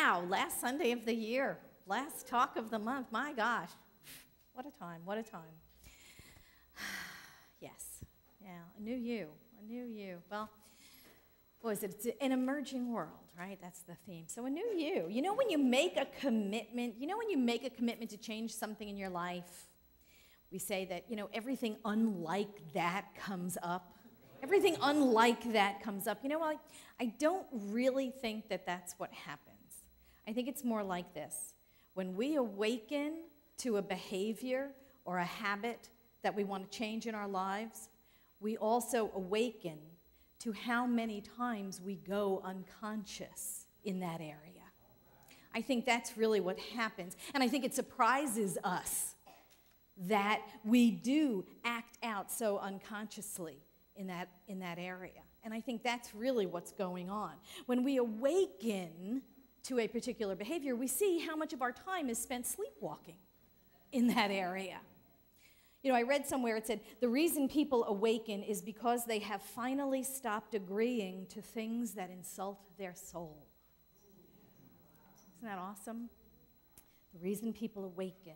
Wow, last Sunday of the year, last talk of the month. My gosh, what a time, what a time. Yes, yeah, a new you, a new you. Well, what is it? It's an emerging world, right? That's the theme. So a new you. You know when you make a commitment, to change something in your life, we say that, everything unlike that comes up. Everything unlike that comes up. I don't really think that that's what happens. I think it's more like this. When we awaken to a behavior or a habit that we want to change in our lives, we also awaken to how many times we go unconscious in that area. I think that's really what happens. And I think it surprises us that we do act out so unconsciously in that area. And I think that's really what's going on. When we awaken to a particular behavior, we see how much of our time is spent sleepwalking in that area. I read somewhere, it said, the reason people awaken is because they have finally stopped agreeing to things that insult their soul. Isn't that awesome? The reason people awaken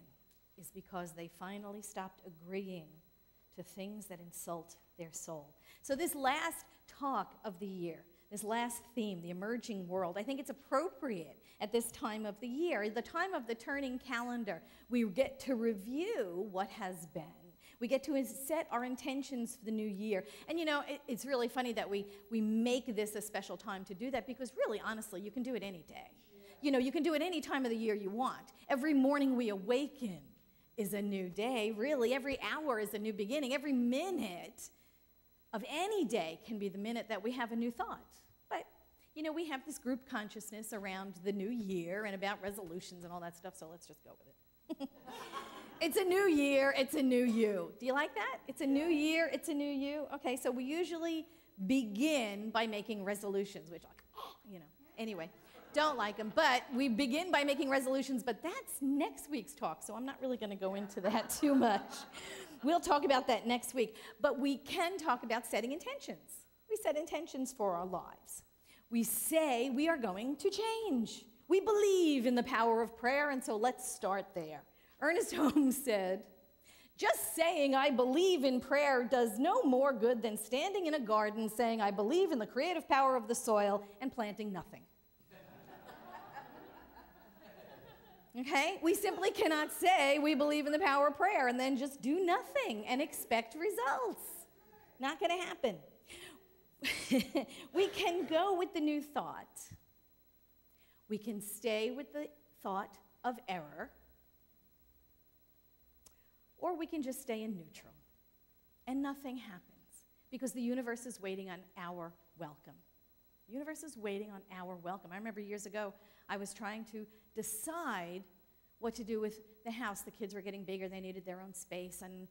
is because they finally stopped agreeing to things that insult their soul. So this last talk of the year, this last theme, the emerging world, I think it's appropriate at this time of the year, the time of the turning calendar. We get to review what has been. We get to set our intentions for the new year. And it's really funny that we make this a special time to do that, because really, honestly, you can do it any day. You can do it any time of the year you want. Every morning we awaken is a new day, really. Every hour is a new beginning. Every minute of any day can be the minute that we have a new thought. But, we have this group consciousness around the new year and about resolutions and all that stuff, so let's just go with it. It's a new year, it's a new you. Do you like that? It's a new year, it's a new you. Okay, so we usually begin by making resolutions, which anyway, don't like them. But we begin by making resolutions, but that's next week's talk, so I'm not really going to go into that too much. We'll talk about that next week. But we can talk about setting intentions. We set intentions for our lives. We say we are going to change. We believe in the power of prayer, and so let's start there. Ernest Holmes said, just saying I believe in prayer does no more good than standing in a garden saying I believe in the creative power of the soil and planting nothing. Okay? We simply cannot say we believe in the power of prayer and then just do nothing and expect results. Not going to happen. We can go with the new thought. We can stay with the thought of error. Or we can just stay in neutral, and nothing happens, because the universe is waiting on our welcome. The universe is waiting on our welcome. I remember years ago, I was trying to decide what to do with the house. The kids were getting bigger, they needed their own space, and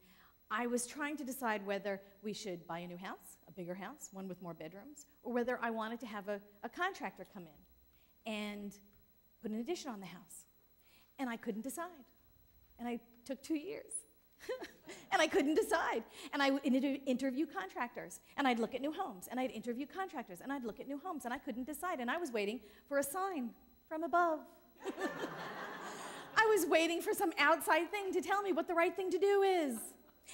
I was trying to decide whether we should buy a new house, a bigger house, one with more bedrooms, or whether I wanted to have a contractor come in and put an addition on the house. And I couldn't decide. And I took 2 years. And I couldn't decide. And I would interview contractors, and I'd look at new homes, and I'd interview contractors, and I'd look at new homes, and I couldn't decide. And I was waiting for a sign from above. I was waiting for some outside thing to tell me what the right thing to do is.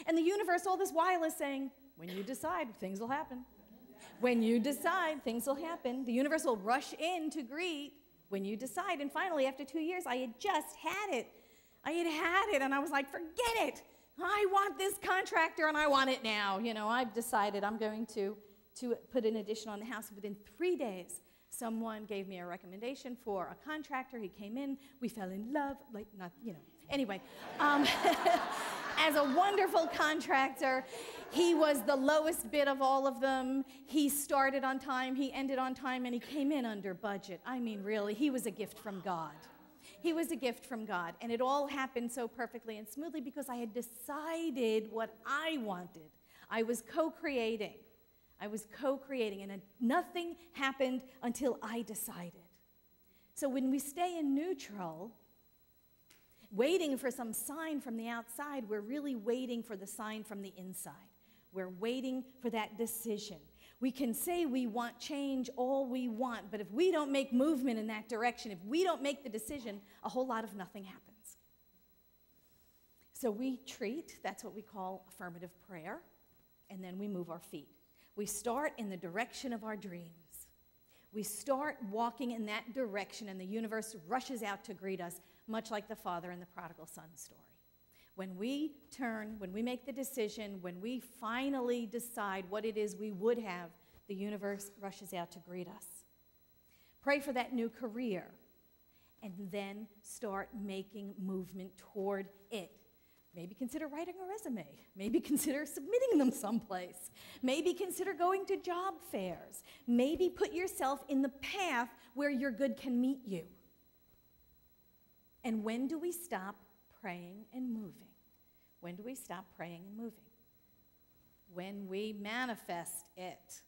And the universe all this while is saying, when you decide, things will happen. When you decide, things will happen. The universe will rush in to greet when you decide. And finally, after 2 years, I had just had it. I had it, and I was like, forget it. I want this contractor, and I want it now. I've decided I'm going to put an addition on the house. Within 3 days, someone gave me a recommendation for a contractor. He came in. We fell in love. Anyway, as a wonderful contractor, he was the lowest bid of all of them. He started on time. He ended on time, and he came in under budget. I mean, really, he was a gift from God. He was a gift from God, and it all happened so perfectly and smoothly because I had decided what I wanted. I was co-creating. And nothing happened until I decided. So when we stay in neutral, waiting for some sign from the outside, we're really waiting for the sign from the inside. We're waiting for that decision. We can say we want change all we want, but if we don't make movement in that direction, if we don't make the decision, a whole lot of nothing happens. So we treat, that's what we call affirmative prayer, and then we move our feet. We start in the direction of our dreams. We start walking in that direction, and the universe rushes out to greet us, much like the father in the prodigal son story. When we turn, when we make the decision, when we finally decide what it is we would have, the universe rushes out to greet us. Pray for that new career, and then start making movement toward it. Maybe consider writing a resume. Maybe consider submitting them someplace. Maybe consider going to job fairs. Maybe put yourself in the path where your good can meet you. And when do we stop praying and moving? When do we stop praying and moving? When we manifest it.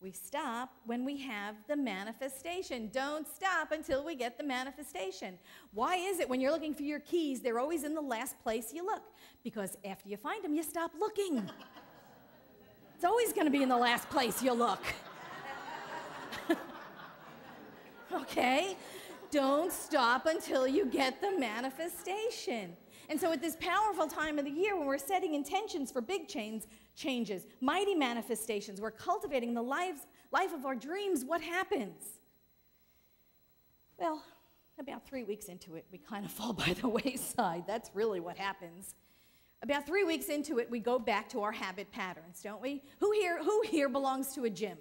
We stop when we have the manifestation. Don't stop until we get the manifestation. Why is it when you're looking for your keys, they're always in the last place you look? Because after you find them, you stop looking. It's always going to be in the last place you look. Okay? Don't stop until you get the manifestation. And so at this powerful time of the year when we're setting intentions for big changes, mighty manifestations, we're cultivating the life of our dreams, what happens? Well, about 3 weeks into it, we kind of fall by the wayside. That's really what happens. About 3 weeks into it, we go back to our habit patterns, don't we? Who here belongs to a gym?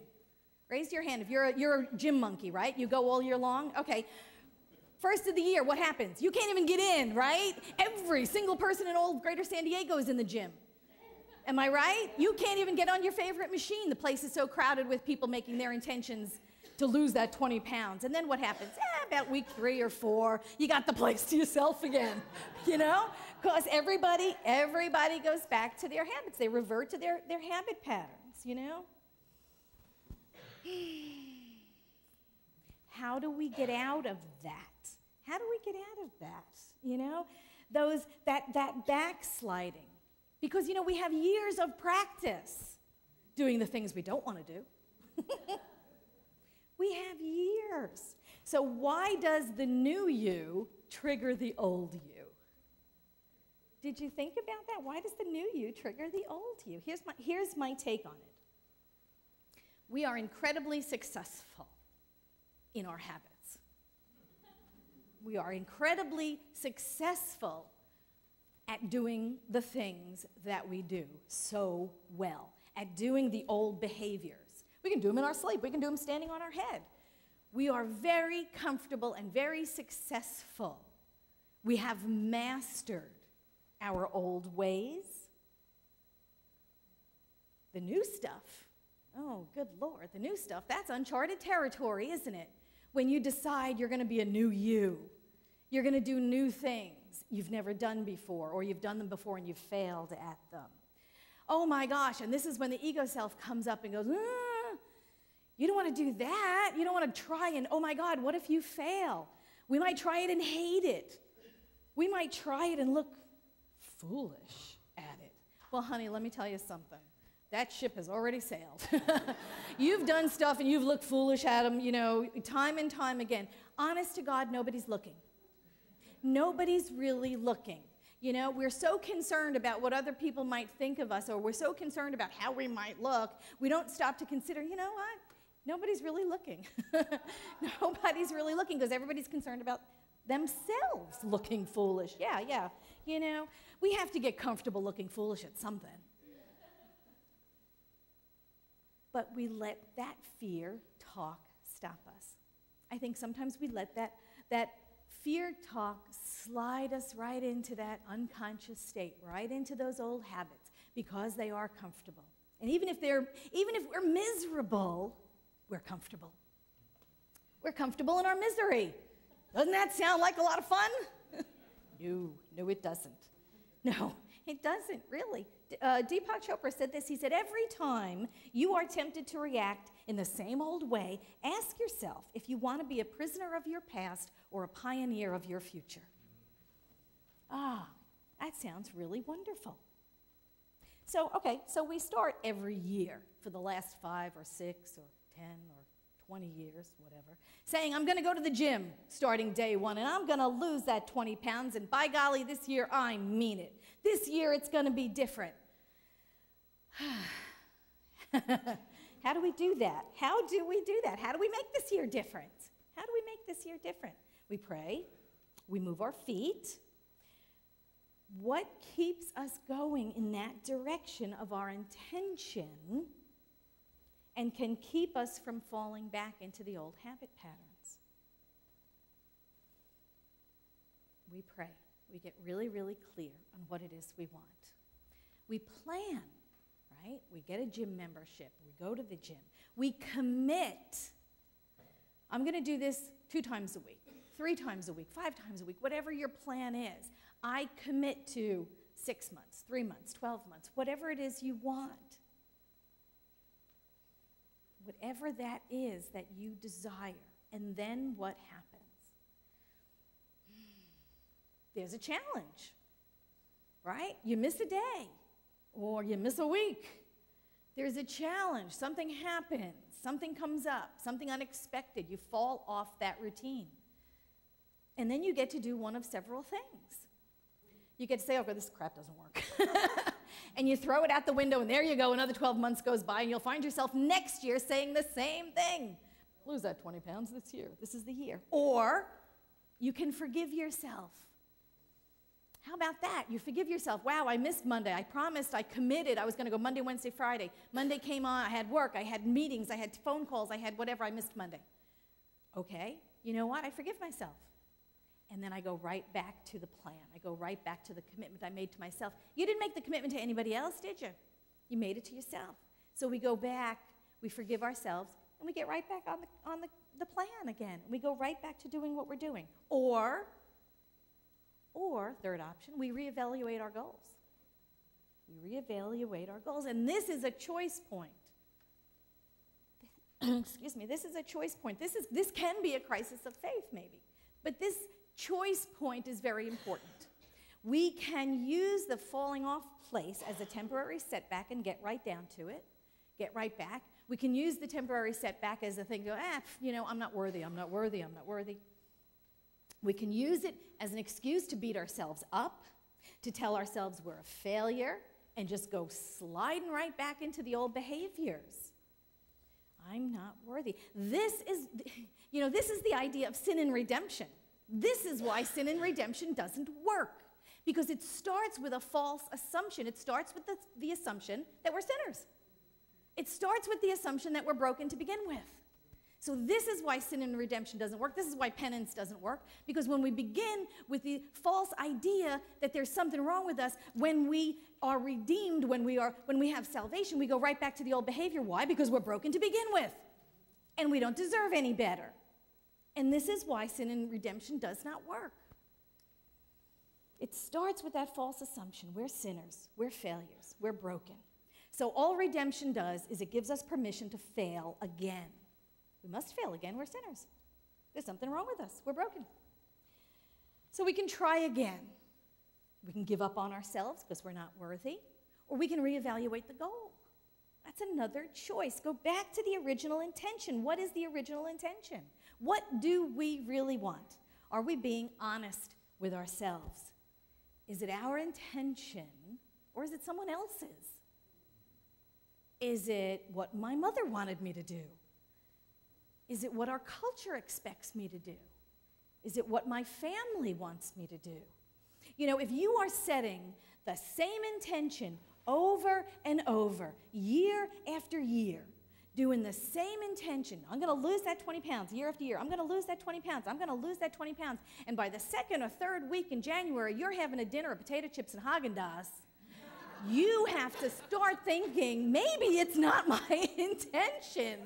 Raise your hand if you're a gym monkey, right? You go all year long? Okay. First of the year, what happens? You can't even get in, right? Every single person in all Greater San Diego is in the gym. Am I right? You can't even get on your favorite machine. The place is so crowded with people making their intentions to lose that 20 pounds. And then what happens? About week 3 or 4, you got the place to yourself again, you know? Because everybody goes back to their habits. They revert to their habit patterns, you know? How do we get out of that? How do we get out of that? You know, that backsliding. Because, you know, we have years of practice doing the things we don't want to do. We have years. So why does the new you trigger the old you? Did you think about that? Why does the new you trigger the old you? Here's my take on it. We are incredibly successful in our habits. We are incredibly successful at doing the things that we do so well, at doing the old behaviors. We can do them in our sleep. We can do them standing on our head. We are very comfortable and very successful. We have mastered our old ways. The new stuff, oh, good Lord, the new stuff, that's uncharted territory, isn't it? When you decide you're going to be a new you, you're going to do new things you've never done before, or you've done them before and you've failed at them. Oh my gosh, and this is when the ego self comes up and goes, you don't want to do that. You don't want to try and, oh my God, what if you fail? We might try it and hate it. We might try it and look foolish at it. Well, honey, let me tell you something. That ship has already sailed. You've done stuff and you've looked foolish at them, you know, time and time again. Honest to God, nobody's looking. Nobody's really looking. You know, we're so concerned about what other people might think of us, or we're so concerned about how we might look, we don't stop to consider, you know what? Nobody's really looking. Nobody's really looking because everybody's concerned about themselves looking foolish. Yeah. You know, we have to get comfortable looking foolish at something. But we let that fear talk stop us. I think sometimes we let that fear talk slide us right into that unconscious state, right into those old habits, because they are comfortable. And even if we're miserable, we're comfortable. We're comfortable in our misery. Doesn't that sound like a lot of fun? No, it doesn't. No, it doesn't, really. Deepak Chopra said this. He said, every time you are tempted to react in the same old way, ask yourself if you want to be a prisoner of your past or a pioneer of your future. Ah, that sounds really wonderful. So we start every year for the last 5 or 6 or 10 or 20 years, whatever, saying, I'm going to go to the gym starting day 1, and I'm going to lose that 20 pounds, and by golly, this year, I mean it. This year, it's going to be different. How do we do that? How do we do that? How do we make this year different? How do we make this year different? We pray. We move our feet. What keeps us going in that direction of our intention and can keep us from falling back into the old habit patterns? We pray. We get really, really clear on what it is we want. We plan, right? We get a gym membership. We go to the gym. We commit. I'm going to do this 2 times a week, 3 times a week, 5 times a week, whatever your plan is. I commit to 6 months, 3 months, 12 months, whatever it is you want. Whatever that is that you desire. And then what happens? There's a challenge, right? You miss a day or you miss a week. There's a challenge. Something happens. Something comes up. Something unexpected. You fall off that routine. And then you get to do one of several things. You get to say, okay, this crap doesn't work. And you throw it out the window, and there you go. Another 12 months goes by, and you'll find yourself next year saying the same thing. Lose that 20 pounds this year. This is the year. Or you can forgive yourself. How about that? You forgive yourself. Wow, I missed Monday. I promised, I committed. I was going to go Monday, Wednesday, Friday. Monday came on. I had work. I had meetings. I had phone calls. I had whatever. I missed Monday. Okay, you know what? I forgive myself. And then I go right back to the plan. I go right back to the commitment I made to myself. You didn't make the commitment to anybody else, did you? You made it to yourself. So we go back, we forgive ourselves, and we get right back on the plan again. We go right back to doing what we're doing. Or, third option, we reevaluate our goals. We reevaluate our goals. And this is a choice point. Excuse me, this is a choice point. This can be a crisis of faith, maybe. But this choice point is very important. We can use the falling off place as a temporary setback and get right down to it, get right back. We can use the temporary setback as a thing to go, I'm not worthy, I'm not worthy, I'm not worthy. We can use it as an excuse to beat ourselves up, to tell ourselves we're a failure, and just go sliding right back into the old behaviors. I'm not worthy. This is the idea of sin and redemption. This is why sin and redemption doesn't work, because it starts with a false assumption. It starts with the assumption that we're sinners. It starts with the assumption that we're broken to begin with. So this is why sin and redemption doesn't work. This is why penance doesn't work, because when we begin with the false idea that there's something wrong with us, when we are redeemed, when we have salvation, we go right back to the old behavior. Why? Because we're broken to begin with, and we don't deserve any better. And this is why sin and redemption does not work. It starts with that false assumption. We're sinners. We're failures. We're broken. So all redemption does is it gives us permission to fail again. We must fail again. We're sinners. There's something wrong with us. We're broken. So we can try again. We can give up on ourselves because we're not worthy, or we can reevaluate the goal. That's another choice. Go back to the original intention. What is the original intention? What do we really want? Are we being honest with ourselves? Is it our intention, or is it someone else's? Is it what my mother wanted me to do? Is it what our culture expects me to do? Is it what my family wants me to do? If you are setting the same intention over and over, year after year, doing the same intention, I'm going to lose that 20 pounds year after year. I'm going to lose that 20 pounds. I'm going to lose that 20 pounds. And by the second or third week in January, you're having a dinner of potato chips and Haagen-Dazs. You have to start thinking, maybe it's not my intention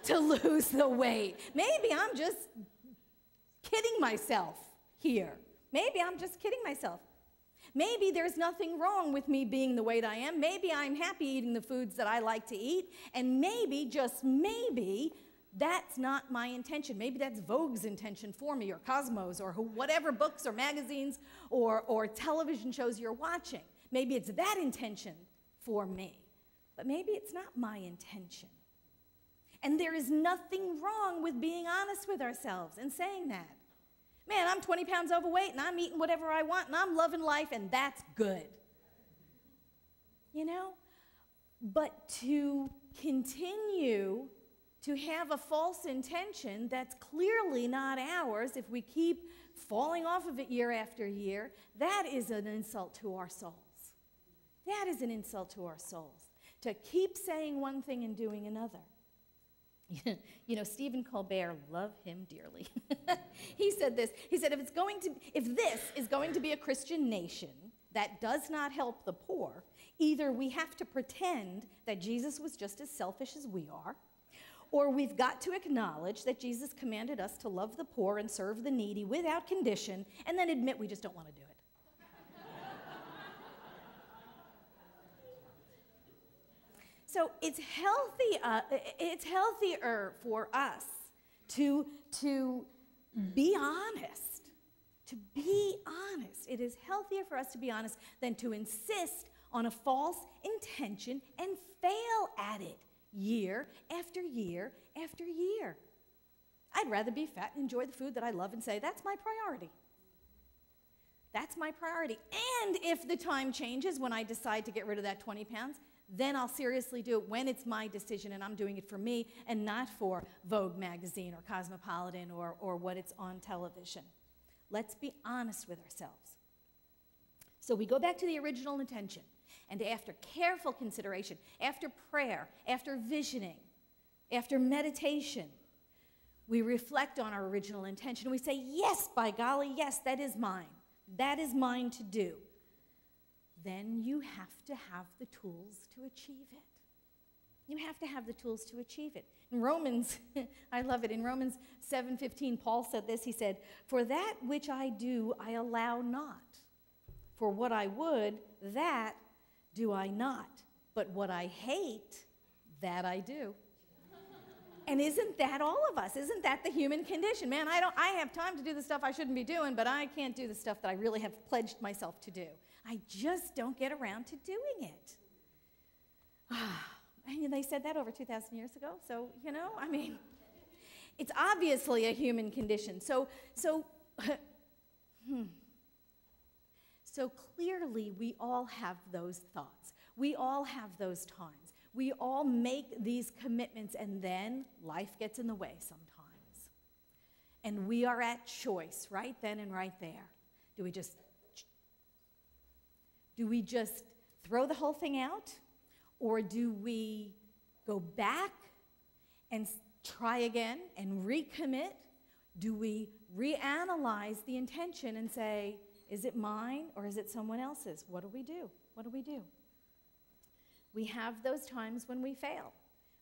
to lose the weight. Maybe I'm just kidding myself here. Maybe I'm just kidding myself. Maybe there's nothing wrong with me being the weight I am. Maybe I'm happy eating the foods that I like to eat. And maybe, just maybe, that's not my intention. Maybe that's Vogue's intention for me, or Cosmos, or whatever books or magazines or television shows you're watching. Maybe it's that intention for me. But maybe it's not my intention. And there is nothing wrong with being honest with ourselves and saying that. Man, I'm 20 pounds overweight and I'm eating whatever I want and I'm loving life and that's good. You know? But to continue to have a false intention that's clearly not ours, if we keep falling off of it year after year, that is an insult to our souls. That is an insult to our souls. To keep saying one thing and doing another. You know, Stephen Colbert, love him dearly. He said this. He said, if this is going to be a Christian nation that does not help the poor, either we have to pretend that Jesus was just as selfish as we are, or we've got to acknowledge that Jesus commanded us to love the poor and serve the needy without condition, and then admit we just don't want to do it. So it's healthier for us to be honest. To be honest. It is healthier for us to be honest than to insist on a false intention and fail at it year after year after year. I'd rather be fat and enjoy the food that I love and say, that's my priority. That's my priority. And if the time changes when I decide to get rid of that 20 pounds, then I'll seriously do it when it's my decision and I'm doing it for me and not for Vogue magazine or Cosmopolitan or what it's on television. Let's be honest with ourselves. So we go back to the original intention, and after careful consideration, after prayer, after visioning, after meditation, we reflect on our original intention. We say, yes, by golly, yes, that is mine. That is mine to do. Then you have to have the tools to achieve it. You have to have the tools to achieve it. In Romans, I love it, in Romans 7:15, Paul said this, he said, for that which I do, I allow not. For what I would, that do I not. But what I hate, that I do. And isn't that all of us? Isn't that the human condition? Man, I have time to do the stuff I shouldn't be doing, but I can't do the stuff that I really have pledged myself to do. I just don't get around to doing it. And they said that over 2,000 years ago, so, you know, I mean, it's obviously a human condition. So clearly we all have those thoughts. We all have those times. We all make these commitments, and then life gets in the way sometimes. And we are at choice right then and right there. Do we just throw the whole thing out? Or do we go back and try again and recommit? Do we reanalyze the intention and say, is it mine or is it someone else's? What do we do? What do we do? We have those times when we fail,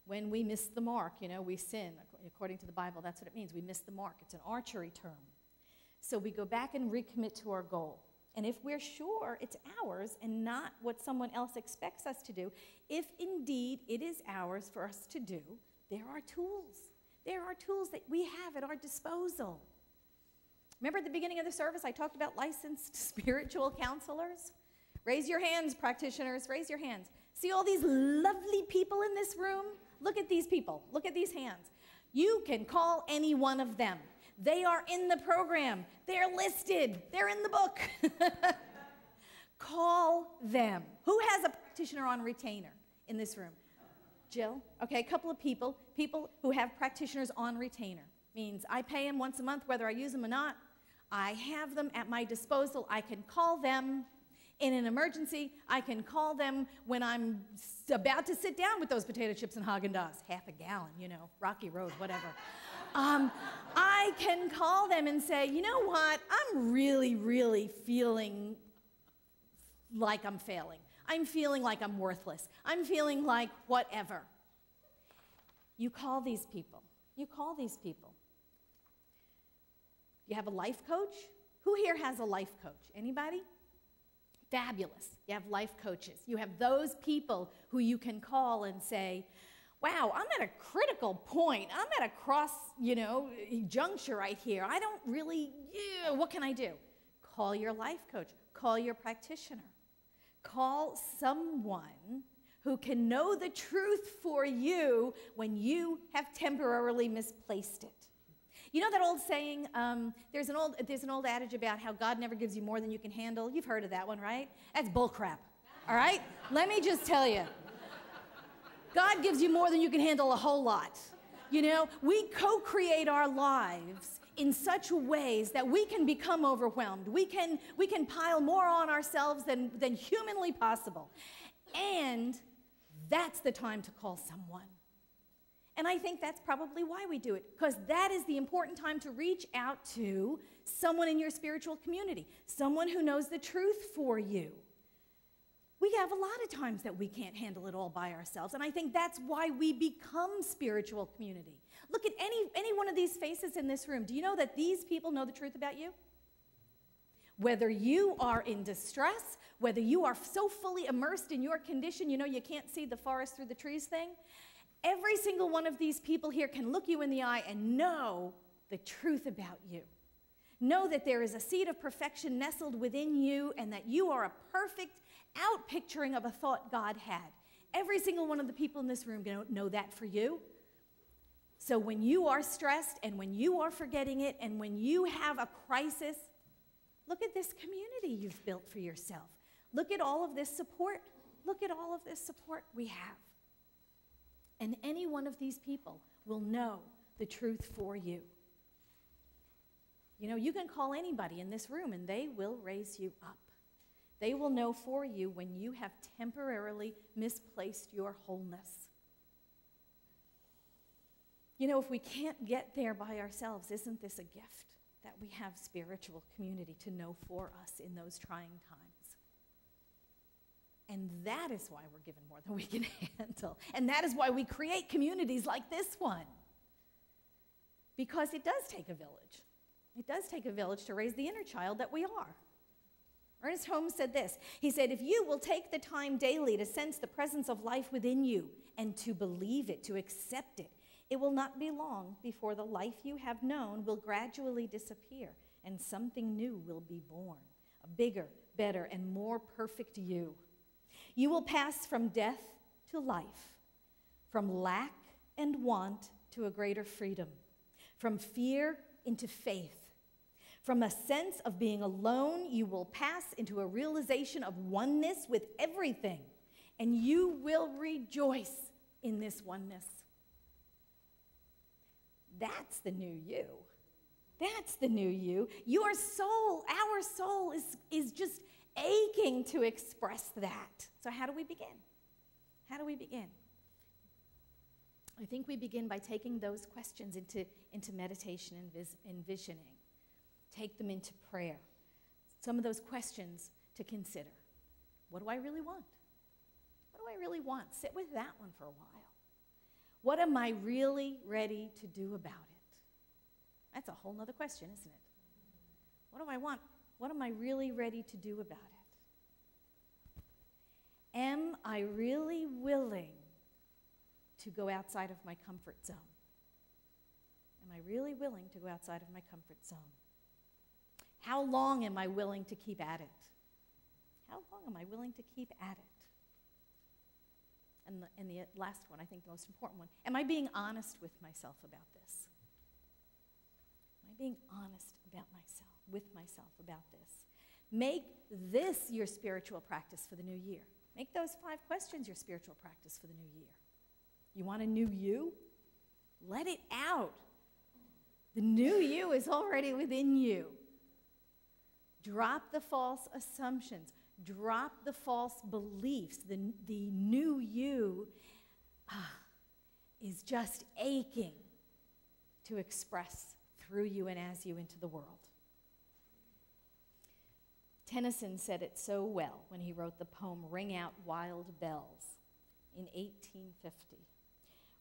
when we miss the mark. You know, we sin. According to the Bible, that's what it means. We miss the mark. It's an archery term. So we go back and recommit to our goal. And if we're sure it's ours and not what someone else expects us to do, if indeed it is ours for us to do, there are tools. There are tools that we have at our disposal. Remember at the beginning of the service, I talked about licensed spiritual counselors? Raise your hands, practitioners, raise your hands. See all these lovely people in this room? Look at these people. Look at these hands. You can call any one of them. They are in the program. They're listed. They're in the book. Call them. Who has a practitioner on retainer in this room? Jill? Okay, a couple of people who have practitioners on retainer. Means I pay them once a month whether I use them or not. I have them at my disposal. I can call them in an emergency. I can call them when I'm about to sit down with those potato chips and Haagen-Dazs. Half a gallon, you know, Rocky Road, whatever. I can call them and say, you know what, I'm really, really feeling like I'm failing. I'm feeling like I'm worthless. I'm feeling like whatever. You call these people. You call these people. You have a life coach? Who here has a life coach? Anybody? Fabulous. You have life coaches. You have those people who you can call and say, wow, I'm at a critical point. I'm at a cross, juncture right here. I don't really, what can I do? Call your life coach. Call your practitioner. Call someone who can know the truth for you when you have temporarily misplaced it. You know that old saying, there's an old adage about how God never gives you more than you can handle? You've heard of that one, right? That's bullcrap, all right? Let me just tell you. God gives you more than you can handle a whole lot. You know, we co-create our lives in such ways that we can become overwhelmed. We can pile more on ourselves than humanly possible. And that's the time to call someone. And I think that's probably why we do it, because that is the important time to reach out to someone in your spiritual community, someone who knows the truth for you. We have a lot of times that we can't handle it all by ourselves, and I think that's why we become spiritual community. Look at any one of these faces in this room. Do you know that these people know the truth about you? Whether you are in distress, whether you are so fully immersed in your condition, you know you can't see the forest through the trees thing, every single one of these people here can look you in the eye and know the truth about you. Know that there is a seed of perfection nestled within you and that you are a perfect outpicturing of a thought God had. Every single one of the people in this room know that for you. So when you are stressed and when you are forgetting it and when you have a crisis, look at this community you've built for yourself. Look at all of this support. Look at all of this support we have. And any one of these people will know the truth for you. You know, you can call anybody in this room and they will raise you up. They will know for you when you have temporarily misplaced your wholeness. You know, if we can't get there by ourselves, isn't this a gift that we have spiritual community to know for us in those trying times? And that is why we're given more than we can handle. And that is why we create communities like this one. Because it does take a village. It does take a village to raise the inner child that we are. Ernest Holmes said this. He said, if you will take the time daily to sense the presence of life within you and to believe it, to accept it, it will not be long before the life you have known will gradually disappear and something new will be born, a bigger, better, and more perfect you. You will pass from death to life, from lack and want to a greater freedom, from fear into faith. From a sense of being alone, you will pass into a realization of oneness with everything, and you will rejoice in this oneness. That's the new you. That's the new you. Your soul, our soul, is just aching to express that. So how do we begin? How do we begin? I think we begin by taking those questions into meditation and envisioning. Take them into prayer. Some of those questions to consider. What do I really want? What do I really want? Sit with that one for a while. What am I really ready to do about it? That's a whole other question, isn't it? What do I want? What am I really ready to do about it? Am I really willing to go outside of my comfort zone? Am I really willing to go outside of my comfort zone? How long am I willing to keep at it? How long am I willing to keep at it? And the last one, I think the most important one, am I being honest with myself about this? Am I being honest with myself about this? Make this your spiritual practice for the new year. Make those 5 questions your spiritual practice for the new year. You want a new you? Let it out. The new you is already within you. Drop the false assumptions. Drop the false beliefs. The new you is just aching to express through you and as you into the world. Tennyson said it so well when he wrote the poem Ring Out Wild Bells in 1850.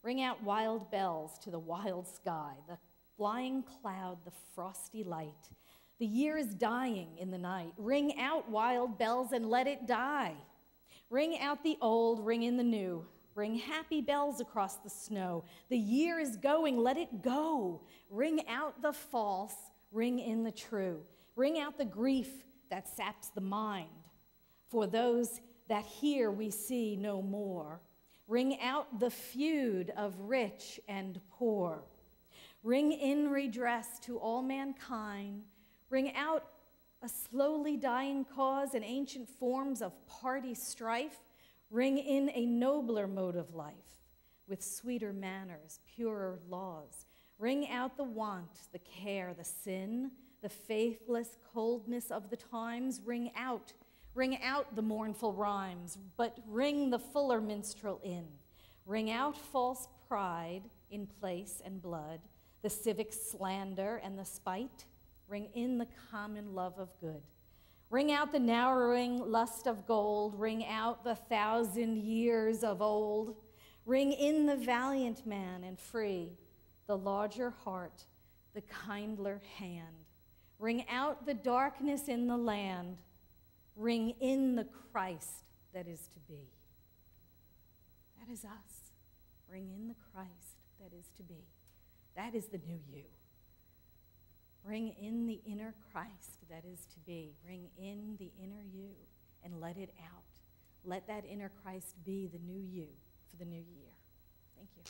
Ring out wild bells to the wild sky, the flying cloud, the frosty light. The year is dying in the night. Ring out wild bells and let it die. Ring out the old, ring in the new. Ring happy bells across the snow. The year is going, let it go. Ring out the false, ring in the true. Ring out the grief that saps the mind. For those that here we see no more. Ring out the feud of rich and poor. Ring in redress to all mankind. Ring out a slowly dying cause and ancient forms of party strife. Ring in a nobler mode of life with sweeter manners, purer laws. Ring out the want, the care, the sin, the faithless coldness of the times. Ring out the mournful rhymes, but ring the fuller minstrel in. Ring out false pride in place and blood, the civic slander and the spite. Ring in the common love of good. Ring out the narrowing lust of gold. Ring out the 1,000 years of old. Ring in the valiant man and free, the larger heart, the kindler hand. Ring out the darkness in the land. Ring in the Christ that is to be. That is us. Ring in the Christ that is to be. That is the new you. Bring in the inner Christ that is to be. Bring in the inner you and let it out. Let that inner Christ be the new you for the new year. Thank you.